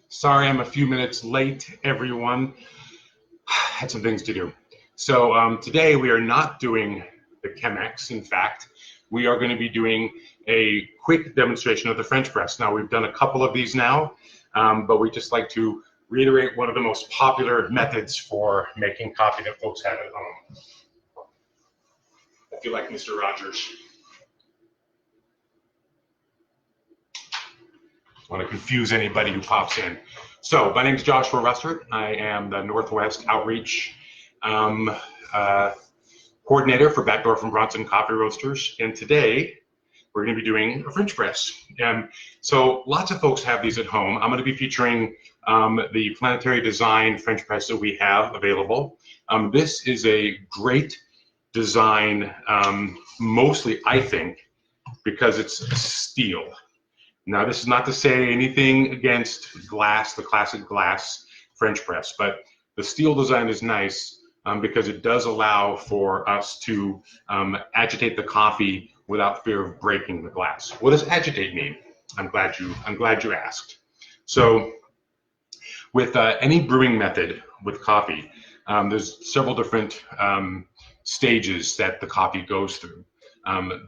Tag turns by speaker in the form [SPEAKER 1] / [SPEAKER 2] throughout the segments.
[SPEAKER 1] Sorry, I'm a few minutes late, everyone. Had some things to do. So today we are not doing the Chemex. In fact, we are going to be doing a quick demonstration of the French press. Now, we've done a couple of these now, but we just like to reiterate one of the most popular methods for making coffee that folks have at home. I feel like Mr. Rogers. I want to confuse anybody who pops in. So my name is Joshua Rustert. I am the Northwest Outreach coordinator for Backdoor from Bronson Coffee Roasters. And today we're going to be doing a French press. So lots of folks have these at home. I'm going to be featuring the Planetary Design French press that we have available. This is a great design, mostly I think, because it's steel. Now, this is not to say anything against glass, the classic glass French press, but the steel design is nice because it does allow for us to agitate the coffee without fear of breaking the glass. What does agitate mean? I'm glad you asked. So, with any brewing method with coffee, there's several different stages that the coffee goes through.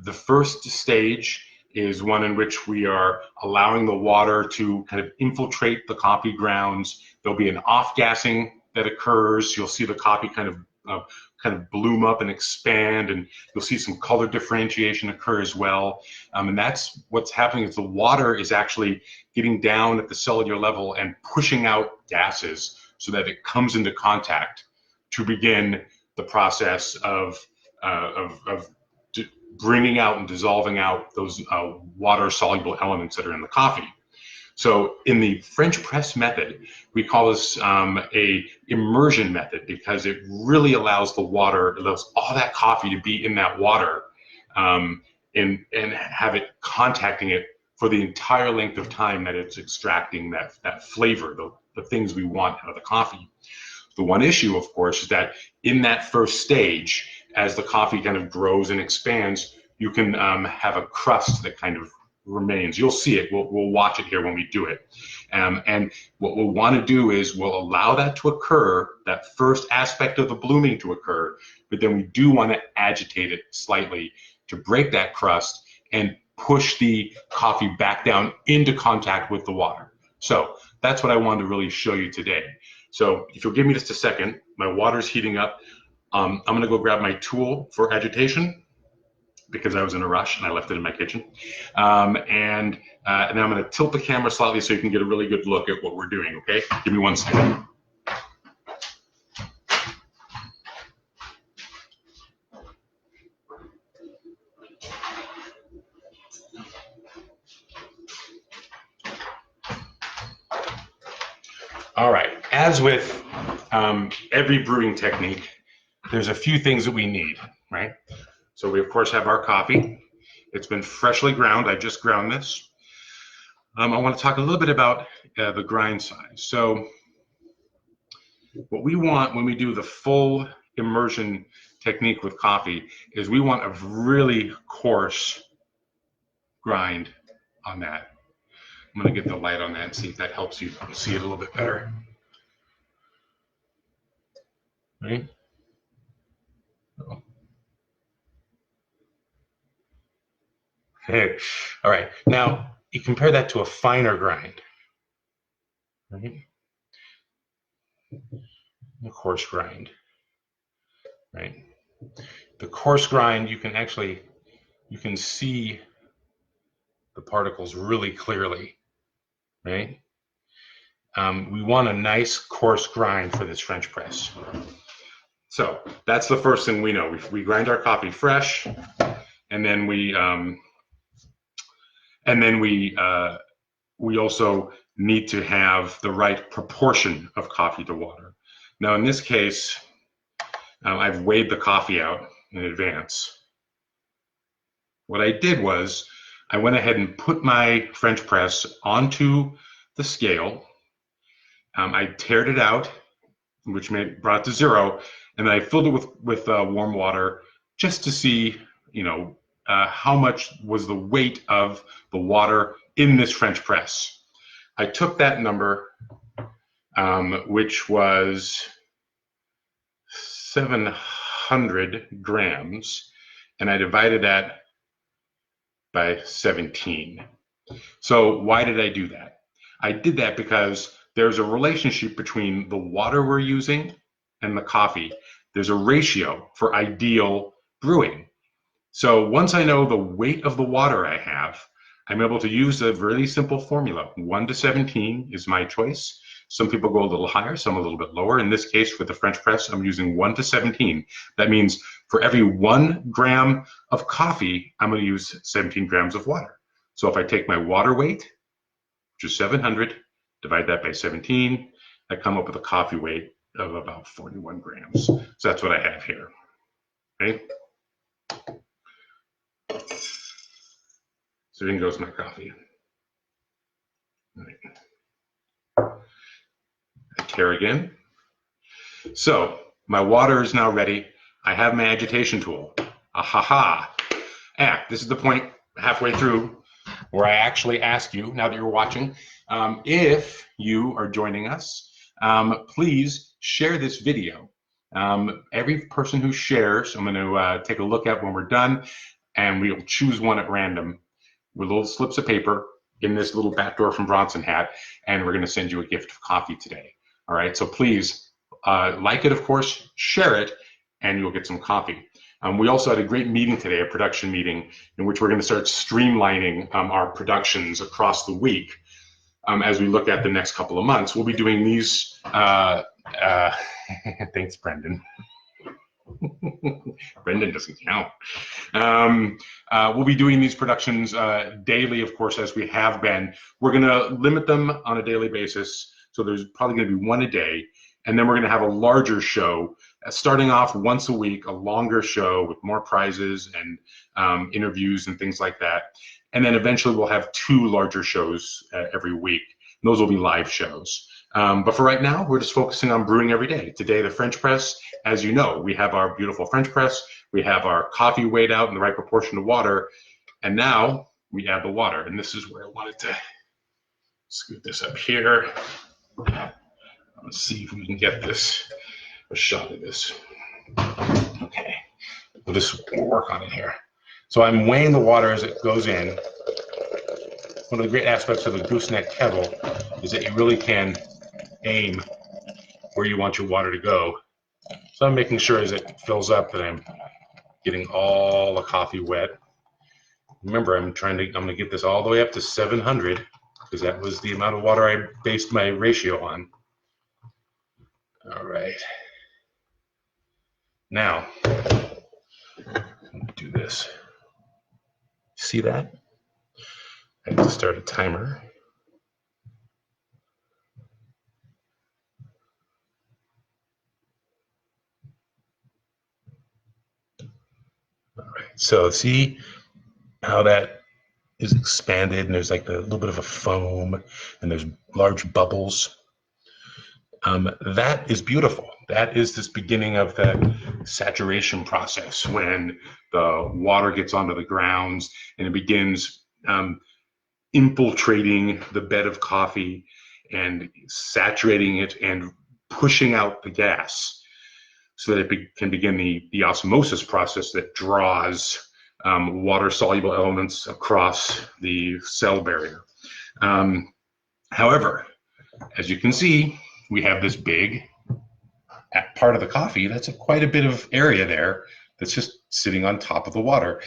[SPEAKER 1] The first stage is one in which we are allowing the water to kind of infiltrate the coffee grounds. There'll be an off-gassing that occurs. You'll see the coffee kind of bloom up and expand, and you'll see some color differentiation occur as well. And that's what's happening is the water is actually getting down at the cellular level and pushing out gases so that it comes into contact to begin the process of bringing out and dissolving out those water-soluble elements that are in the coffee. So in the French press method, we call this a immersion method because it really allows the water, allows all that coffee to be in that water and have it contacting it for the entire length of time that it's extracting that flavor, the things we want out of the coffee. The one issue, of course, is that in that first stage, as the coffee kind of grows and expands, you can have a crust that kind of remains. You'll see it. We'll watch it here when we do it. And what we'll want to do is we'll allow that to occur, that first aspect of the blooming to occur, but then we do want to agitate it slightly to break that crust and push the coffee back down into contact with the water. So that's what I wanted to really show you today. So if you'll give me just a second, my water's heating up. I'm going to go grab my tool for agitation because I was in a rush and I left it in my kitchen. And then I'm going to tilt the camera slightly so you can get a really good look at what we're doing, okay? Give me 1 second. All right, as with every brewing technique, there's a few things that we need, right? So we, of course, have our coffee. It's been freshly ground. I just ground this. I want to talk a little bit about the grind size. So what we want when we do the full immersion technique with coffee is we want a really coarse grind on that. I'm going to get the light on that and see if that helps you see it a little bit better. Right? Okay. All right. Now you compare that to a finer grind, right? A coarse grind, right? The coarse grind, you can see the particles really clearly, right? We want a nice coarse grind for this French press. So that's the first thing we know. We grind our coffee fresh, and then we also need to have the right proportion of coffee to water. Now, in this case, I've weighed the coffee out in advance. What I did was I went ahead and put my French press onto the scale. I tared it out, which brought it to 0, and then I filled it with warm water just to see, how much was the weight of the water in this French press. I took that number, which was 700 grams, and I divided that by 17. So why did I do that? I did that because there's a relationship between the water we're using and the coffee. There's a ratio for ideal brewing. So once I know the weight of the water I have, I'm able to use a really simple formula. 1 to 17 is my choice. Some people go a little higher, some a little bit lower. In this case, with the French press, I'm using 1 to 17. That means for every 1 gram of coffee, I'm going to use 17 grams of water. So if I take my water weight, which is 700, divide that by 17, I come up with a coffee weight of about 41 grams. So that's what I have here. Okay? So in goes my coffee. All right. I tear again. So my water is now ready. I have my agitation tool. Ahaha. This is the point halfway through where I actually ask you, now that you're watching, if you are joining us, please share this video. Every person who shares, I'm going to take a look at when we're done, and we'll choose one at random with little slips of paper in this little backdoor from Bronson hat, and we're going to send you a gift of coffee today. All right, so please like it, of course, share it, and you'll get some coffee. We also had a great meeting today, a production meeting, in which we're going to start streamlining our productions across the week. As we look at the next couple of months, we'll be doing these. Thanks, Brendan. Brendan doesn't count. We'll be doing these productions daily, of course, as we have been. We're going to limit them on a daily basis, so there's probably going to be one a day, and then we're going to have a larger show, starting off once a week, a longer show with more prizes and interviews and things like that. And then eventually we'll have 2 larger shows every week. Those will be live shows. But for right now, we're just focusing on brewing every day. Today, the French press, as you know, we have our beautiful French press. We have our coffee weighed out in the right proportion of water. And now we add the water. And this is where I wanted to scoot this up here. Let's see if we can get this, a shot of this. Okay, we'll just work on it here. So I'm weighing the water as it goes in. One of the great aspects of a gooseneck kettle is that you really can aim where you want your water to go. So I'm making sure as it fills up that I'm getting all the coffee wet. Remember, I'm going to get this all the way up to 700 because that was the amount of water I based my ratio on. All right. Now, do this. See that? I have to start a timer. All right, so see how that is expanded and there's like a little bit of a foam and there's large bubbles. That is beautiful. That is this beginning of the saturation process when the water gets onto the grounds and it begins infiltrating the bed of coffee and saturating it and pushing out the gas so that it can begin the osmosis process that draws water-soluble elements across the cell barrier. However, as you can see, we have this big part of the coffee that's quite a bit of area there that's just sitting on top of the water.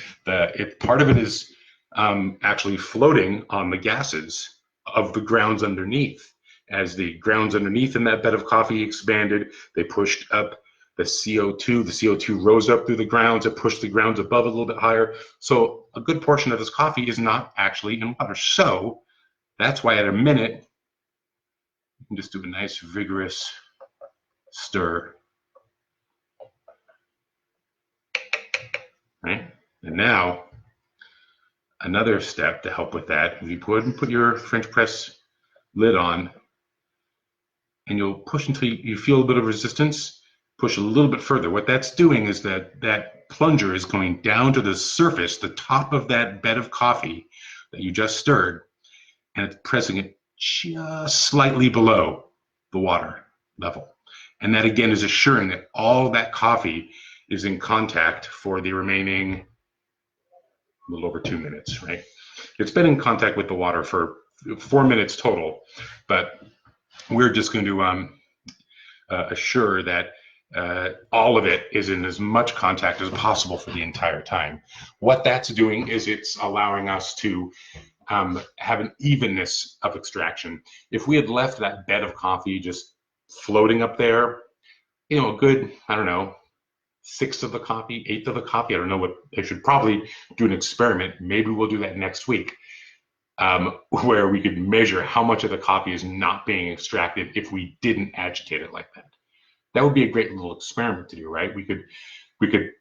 [SPEAKER 1] Part of it is actually floating on the gases of the grounds underneath. As the grounds underneath in that bed of coffee expanded, they pushed up the CO2. The CO2 rose up through the grounds. It pushed the grounds above a little bit higher. So a good portion of this coffee is not actually in water. So that's why at a minute, you can just do a nice vigorous stir. Right? And now, another step to help with that is you go ahead and put your French press lid on, and you'll push until you feel a bit of resistance. Push a little bit further. What that's doing is that plunger is going down to the surface, the top of that bed of coffee that you just stirred, and it's pressing it just slightly below the water level. And that again is assuring that all that coffee is in contact for the remaining a little over 2 minutes, right? It's been in contact with the water for 4 minutes total, but we're just going to assure that all of it is in as much contact as possible for the entire time. What that's doing is it's allowing us to have an evenness of extraction. If we had left that bed of coffee just floating up there, you know, a good, I don't know, 1/6 of the coffee, 1/8 of the coffee, I don't know what, I should probably do an experiment. Maybe we'll do that next week, where we could measure how much of the coffee is not being extracted if we didn't agitate it like that. That would be a great little experiment to do, right? We could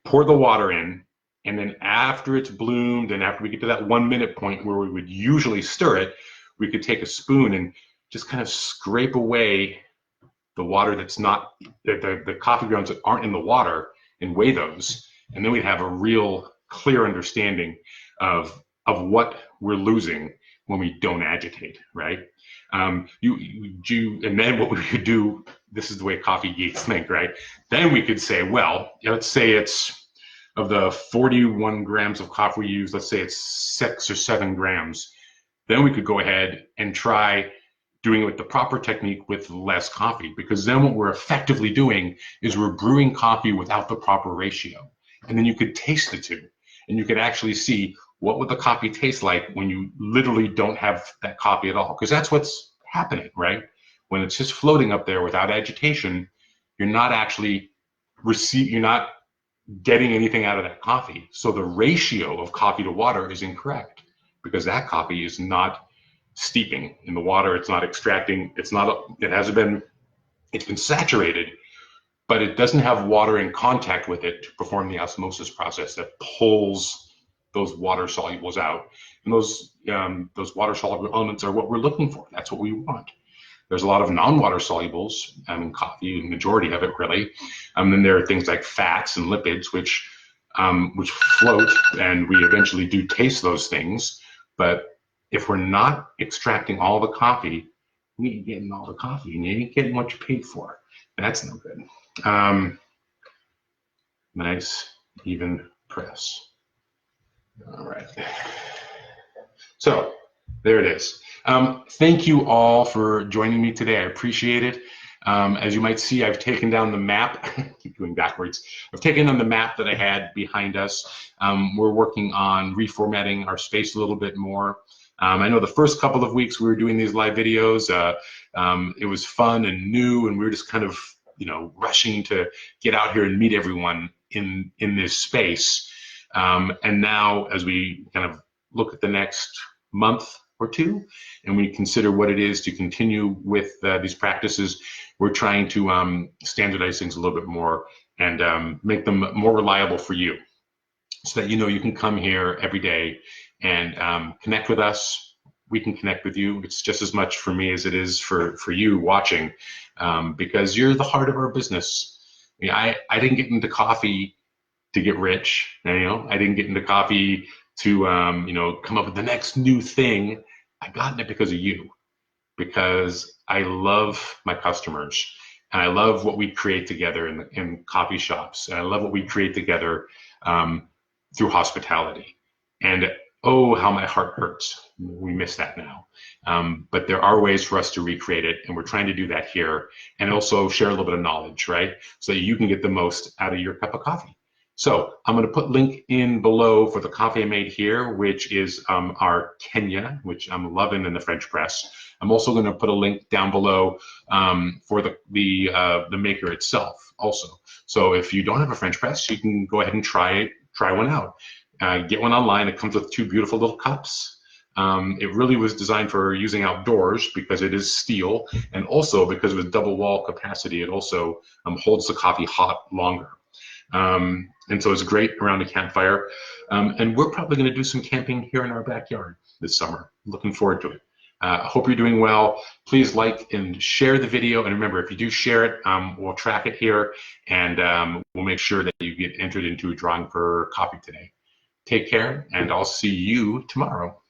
[SPEAKER 1] pour the water in, and then after it's bloomed and after we get to that 1 minute point where we would usually stir it, we could take a spoon and just kind of scrape away the water that's not, the coffee grounds that aren't in the water, and weigh those. And then we'd have a real clear understanding of what we're losing when we don't agitate, right? And then what we could do, this is the way coffee geeks think, right? Then we could say, well, let's say it's, of the 41 grams of coffee we use, let's say it's 6 or 7 grams. Then we could go ahead and try doing it with the proper technique with less coffee, because then what we're effectively doing is we're brewing coffee without the proper ratio. And then you could taste the two, and you could actually see what would the coffee taste like when you literally don't have that coffee at all, because that's what's happening, right? When it's just floating up there without agitation, you're not actually you're not getting anything out of that coffee. So the ratio of coffee to water is incorrect, because that coffee is not steeping in the water. It's not extracting. It's been saturated, but it doesn't have water in contact with it to perform the osmosis process that pulls those water solubles out. And those water soluble elements are what we're looking for. That's what we want. There's a lot of non-water solubles in coffee, the majority of it really. Then there are things like fats and lipids, which float, and we eventually do taste those things. But if we're not extracting all the coffee, you ain't getting all the coffee, and you ain't getting what you paid for. That's no good. Nice, even press. All right. So there it is. Thank you all for joining me today. I appreciate it. As you might see, I've taken down the map. Keep going backwards. I've taken down the map that I had behind us. We're working on reformatting our space a little bit more. I know the first couple of weeks we were doing these live videos. It was fun and new, and we were just kind of, rushing to get out here and meet everyone in this space. And now, as we kind of look at the next month or two, and we consider what it is to continue with these practices, we're trying to standardize things a little bit more and make them more reliable for you, so that you can come here every day and connect with us. We can connect with you. It's just as much for me as it is for you watching, because you're the heart of our business. I didn't get into coffee to get rich. I didn't get into coffee to come up with the next new thing. I got in it because of you, because I love my customers, and I love what we create together in coffee shops, and I love what we create together through hospitality. And oh, how my heart hurts. We miss that now. But there are ways for us to recreate it, and we're trying to do that here, and also share a little bit of knowledge, right? So that you can get the most out of your cup of coffee. So I'm going to put link in below for the coffee I made here, which is our Kenya, which I'm loving in the French press. I'm also going to put a link down below for the maker itself also. So if you don't have a French press, you can go ahead and try one out. Get one online. It comes with 2 beautiful little cups. It really was designed for using outdoors because it is steel, and also because of its double wall capacity, it also holds the coffee hot longer. And so it's great around a campfire. And we're probably going to do some camping here in our backyard this summer. Looking forward to it. Hope you're doing well. Please like and share the video. And remember, if you do share it, we'll track it here, and we'll make sure that you get entered into a drawing for coffee today. Take care, and I'll see you tomorrow.